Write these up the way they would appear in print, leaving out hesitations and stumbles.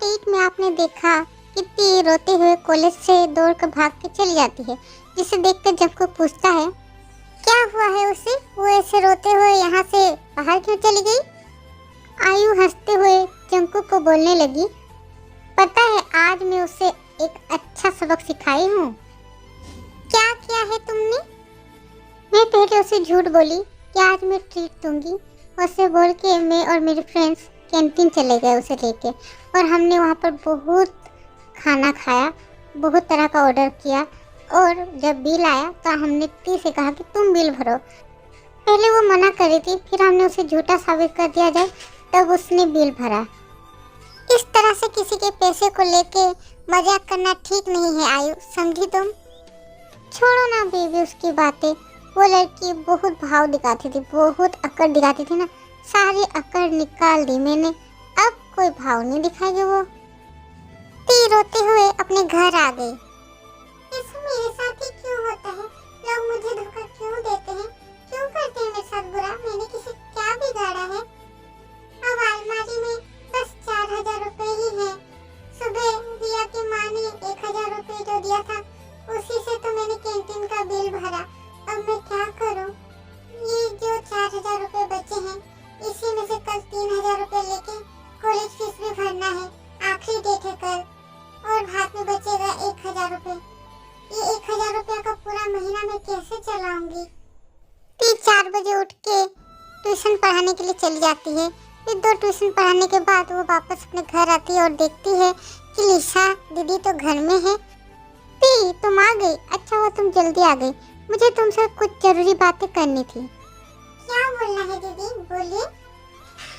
Part 8 में आपने देखा कि टी रोते हुए कॉलेज से दौड़ कर भाग के चली जाती है, जिसे देखकर जंगकुक पूछता है क्या हुआ है उसे, वो ऐसे रोते हुए यहाँ से बाहर क्यों चली गई। आयु हंसते हुए जंगकुक को बोलने लगी, पता है आज मैं उसे एक अच्छा सबक सिखाई हूँ। क्या किया है तुमने। मैं पहले उसे झूठ बोली कि आज मैं ट्रीट दूंगी, उसे बोल के मैं और मेरे फ्रेंड्स कैंटीन चले गए उसे लेके, और हमने वहाँ पर बहुत खाना खाया, बहुत तरह का ऑर्डर किया, और जब बिल आया तो हमने टी से कहा कि तुम बिल भरो। पहले वो मना कर रही थी, फिर हमने उसे झूठा साबित कर दिया जाए, तब उसने बिल भरा। इस तरह से किसी के पैसे को लेके मजाक करना ठीक नहीं है आयु, समझी तुम। छोड़ो ना बेबी उसकी बातें, वो लड़की बहुत भाव दिखाती थी, बहुत अकड़ दिखाती थी ना, सारी अकड़ निकाल दी मैंने, अब कोई भाव नहीं दिखाएगी वो। ती रोते हुए अपने घर आ गई। ऐसा मेरे साथ ही क्यों होता है, लोग मुझे धोखा क्यों देते हैं, क्यों करते हैं मेरे साथ बुरा, मैंने किसी क्या बिगाड़ा है। अब अलमारी में बस 4000 रुपए ही है, सुबह दिया की माँ ने 1000 रुपए जो दिया था उसी से तो मैंने कैंटीन का बिल भरा, अब मैं क्या करूं। ये जो 4000 रुपए बचे हैं इसी में से कल 3000 रुपए लेके कॉलेज फीस भी भरना है, आखिरी डेट है कल, और हाथ में बचेगा 1000 रुपए। ये 1000 रुपए का पूरा महीना मैं कैसे चलाऊंगी। 4 बजे उठ के ट्यूशन पढ़ाने के लिए चली जाती है, फिर 2 ट्यूशन पढ़ाने के बाद वो वापस अपने घर आती है और देखती है कि लिशा दीदी तो घर में है। तुम आ गई, अच्छा हुआ तुम जल्दी आ गई, मुझे तुमसे कुछ जरूरी बातें करनी थी। क्या बोलना है दीदी, बोलिए।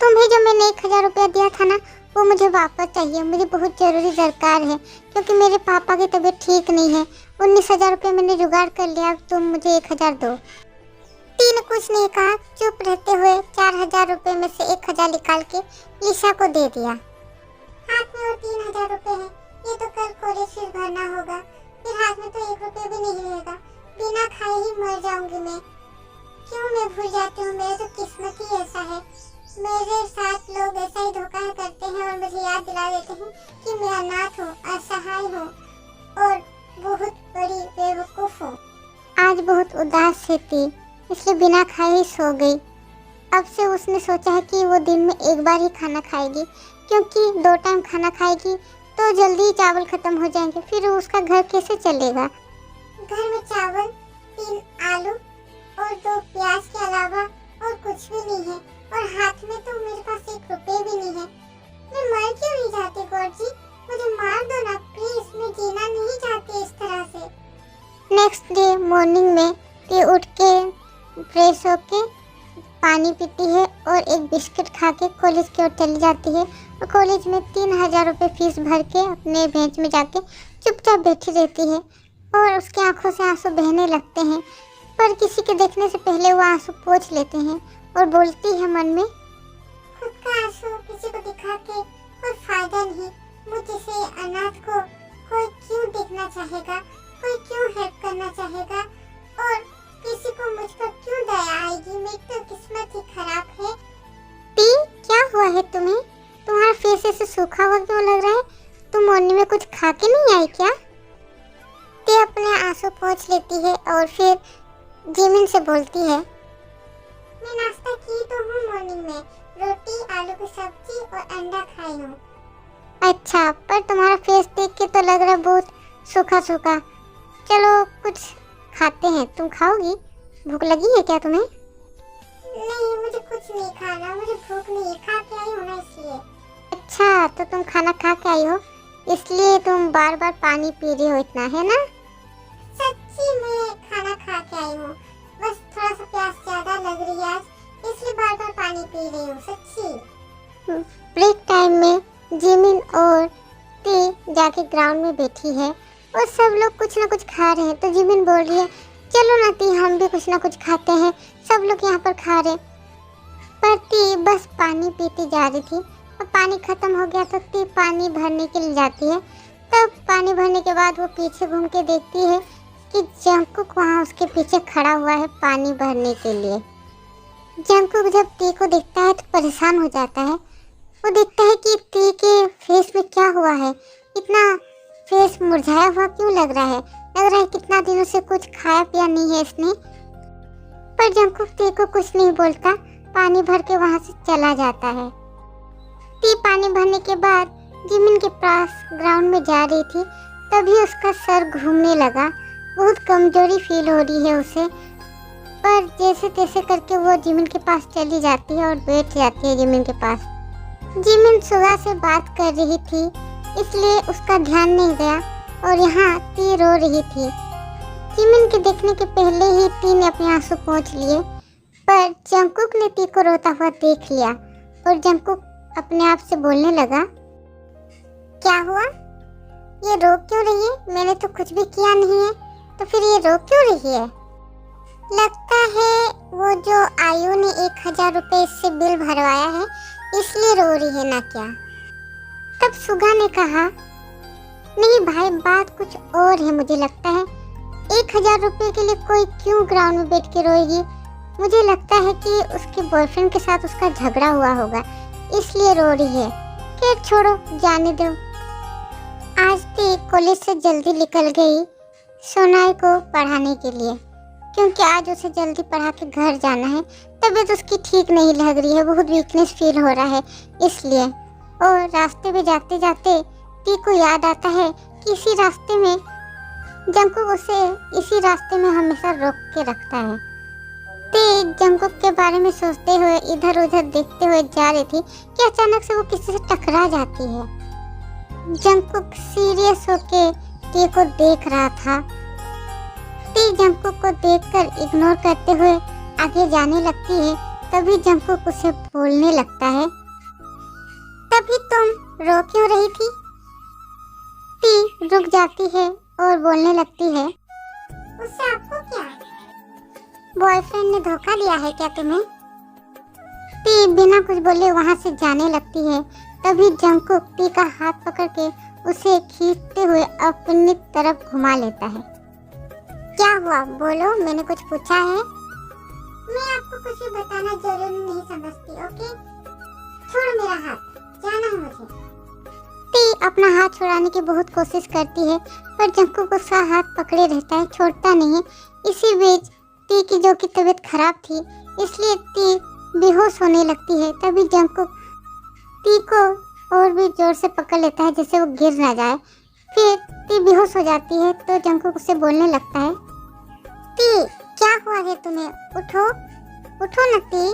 तुम्हें जो मैंने 1000 रुपया दिया था ना, वो मुझे वापस चाहिए, मुझे बहुत जरूरी दरकार है, क्योंकि मेरे पापा की तबीयत ठीक नहीं है। 19000 रुपये मैंने जुगाड़ कर लिया, तुम मुझे 1000 दो। टी ने कुछ नहीं कहा, चुप रहते हुए 4000 रुपये में से 1000 निकाल के लिशा को दे दिया। हाथ में वो 3000 रुपये है, ये तो कल कॉलेज फीस भरना होगा, फिर हाथ में तो 1 रुपये भी नहीं रहेगा, बिना खाए ही मर जाऊंगी मैं। क्यों मैं भूल जाती हूँ, मेरा तो किस्मत ही ऐसा है, मेरे साथ लोग ऐसा ही धोखा करते हैं और मुझे याद दिला देते हैं कि मैं अनाथ हूँ, असहाय हूँ और बहुत बड़ी बेवकूफ़ हूँ। आज बहुत उदास थी, इसलिए बिना खाए ही सो गई। अब से उसने सोचा है कि वो दिन में एक बार ही खाना खाएगी, क्योंकि 2 टाइम खाना खाएगी तो जल्दी ही चावल खत्म हो जाएंगे, फिर उसका घर कैसे चलेगा। घर में चावल, 3 आलू और 2 प्याज के अलावा और कुछ भी नहीं है, और हाथ में तो मेरे पास 1 रुपये भी नहीं है। मैं मर क्यों नहीं जाती गॉड जी, मुझे मार दो ना प्लीज, मैं जीना नहीं चाहती इस तरह से। नेक्स्ट डे मॉर्निंग में ती उठ के फ्रेश होके पानी पीती है और एक बिस्किट खा के कॉलेज की ओर चली जाती है, और कॉलेज में 3000 रुपये फीस भर के अपने बेंच में जाके चुपचाप बैठी रहती है, और उसकी आंखों से आंसू बहने लगते हैं, पर किसी के देखने से पहले वो आंसू पोंछ लेते हैं और बोलती है मन में, खुद का आंसू किसी को दिखा के कोई फायदा नहीं, मुझ जैसे अनाथ को कोई क्यों देखना चाहेगा, कोई क्यों हेल्प करना चाहेगा, और किसी को मुझ पर क्यों दया आएगी, मेरी तो किस्मत ही खराब है। क्या हुआ है तुम्हें, तुम्हारा फेस ऐसे सूखा हुआ क्यों लग रहा है, तुम मॉर्निंग में कुछ खा के नहीं आई क्या। ती अपने आंसू पोंछ लेती है और फिर जिमिन से बोलती है, मैं नाश्ता की तो हूँ मॉर्निंग में, रोटी, आलू की सब्जी और अंडा खाई हूँ। अच्छा, पर तुम्हारा फेस देख के तो लग रहा है बहुत सूखा सूखा, चलो कुछ खाते हैं, तुम खाओगी, भूख लगी है क्या तुम्हें। नहीं मुझे कुछ नहीं खाना, मुझे भूख नहीं है, खा के आई हूँ ना इसलिए। अच्छा, तो तुम खाना खा के आई हो इसलिए तुम बार बार पानी पी रही हो इतना, है ना। सच्ची मैं खाना खा के आई हूँ, बस थोड़ा सा प्यास ज्यादा लग रही है आज, इसलिए बार बार पानी पी रही हूँ सच्ची। ब्रेक टाइम में जिमिन और टी जाके ग्राउंड में बैठी है और सब लोग कुछ ना कुछ खा रहे हैं, तो जिमिन बोल रही है, चलो ना टी हम भी कुछ ना कुछ खाते हैं, सब लोग यहाँ पर खा रहे। पर टी बस पानी पीती जा रही थी, और पानी खत्म हो गया तो टी पानी भरने के लिए जाती है। तब पानी भरने के बाद वो पीछे घूम के देखती है कि जंगकुक वहाँ उसके पीछे खड़ा हुआ है पानी भरने के लिए। जंगकुक जब टी को देखता है तो परेशान हो जाता है, वो देखता है कि टी के फेस में क्या मुरझाया हुआ क्यों लग रहा है? लग रहा है कितना दिनों से कुछ खाया पिया नहीं है इसने। पर जंगकुक टी को कुछ नहीं बोलता, पानी भर के वहाँ से चला जाता है। टी पानी भरने के बाद जिमिन के पास ग्राउंड में जा रही थी, तभी उसका सर घूमने लगा। बहुत कमजोरी फील हो रही है उसे, पर जैसे तैसे करके वो जिमिन के पास चली जाती है और बैठ जाती है जिमिन के पास। जिमिन सुगा से बात कर रही थी, इसलिए उसका ध्यान नहीं गया और यहाँ टी रो रही थी। जिमिन के देखने के पहले ही टी ने अपने आंसू पोंछ लिए, पर जंगकुक ने टी को रोता हुआ देख लिया और जंगकुक अपने आप से बोलने लगा, क्या हुआ? ये रो क्यों रही है? मैंने तो कुछ भी किया नहीं है, तो फिर ये रो क्यों रही है? लगता है वो जो आयु ने 1000 रुपए इससे बिल भरवाया है, इसलिए रो रही है ना क्या? तब सुगा ने कहा, नहीं भाई, बात कुछ और है। मुझे लगता है 1000 रुपए के लिए कोई क्यों ग्राउंड में बैठ के रोएगी। मुझे लगता है कि उसके बॉयफ्रेंड के साथ उसका झगड़ा हुआ होगा, इसलिए रो रही है। खैर छोड़ो, जाने दो। आज टी कॉलेज से जल्दी निकल गई सोनाई को पढ़ाने के लिए, क्योंकि आज उसे जल्दी पढ़ा के घर जाना है। तबीयत उसकी ठीक नहीं लग रही है, बहुत वीकनेस फील हो रहा है इसलिए। और रास्ते में जाते जाते टी को याद आता है कि इसी रास्ते में जंगकुक उसे इसी रास्ते में हमेशा रोक के रखता है। टी जंगकुक के बारे में सोचते हुए इधर उधर देखते हुए जा रही थी कि अचानक से वो किसी से टकरा जाती है। जंगकुक सीरियस होके टी को देख रहा था। टी जंगकुक को देखकर इग्नोर करते हुए आगे जाने लगती है। तभी जंगकुक उसे बोलने लगता है, तभी तुम रो क्यों रही थी? टी रुक जाती है और बोलने लगती है, उससे आपको क्या? बॉयफ्रेंड ने धोखा दिया है क्या तुम्हें? टी बिना कुछ बोले वहां से जाने लगती है। तभी जंगकुक टी का हाथ पकड़ के उसे खींचते हुए अपनी तरफ घुमा लेता है। क्या हुआ? बोलो, मैंने कुछ पूछा है? मैं आपको कुछ भी बताना जरूरी नहीं समझती, ओके? छोड़ मेरा हाथ, जाना है मुझे। टी अपना हाथ छुड़ाने की बहुत कोशिश करती है, पर जंगकुक उसका हाथ पकड़े रहता है, छोड़ता नहीं। इसी बीच टी की जो की तबीयत खराब थी, इसलिए टी बेहोश होने लगती है। तभी जंगकुक टी को और भी जोर से पकड़ लेता है, जिससे वो गिर ना जाए। फिर टी बेहोश हो जाती है, तो जंगकुक उससे बोलने लगता है, टी क्या हुआ है तुम्हें? उठो, उठो ना टी।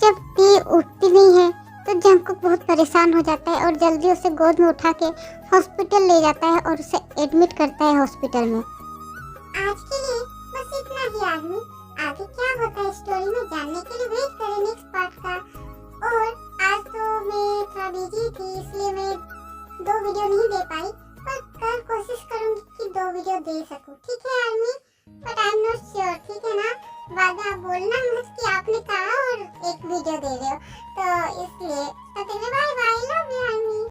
जब टी उठती नहीं है तो जंगकुक बहुत परेशान हो जाता है और जल्दी उसे गोद में उठा के हॉस्पिटल ले जाता है और उसे एडमिट करता है हॉस्पिटल में। आज के लिए बस इतना ही आदमी। आगे क्या होता है स्टोरी में जानने के लिए वेट करें नेक्स्ट पार्ट का। और आज तो मैं थोड़ा बिजी थी, इसलिए मैं 2 वीडियो नहीं दे पाई, पर कल कोशिश करूंगी कि 2 वीडियो दे सकूं। ठीक है आदमी, but I am not sure.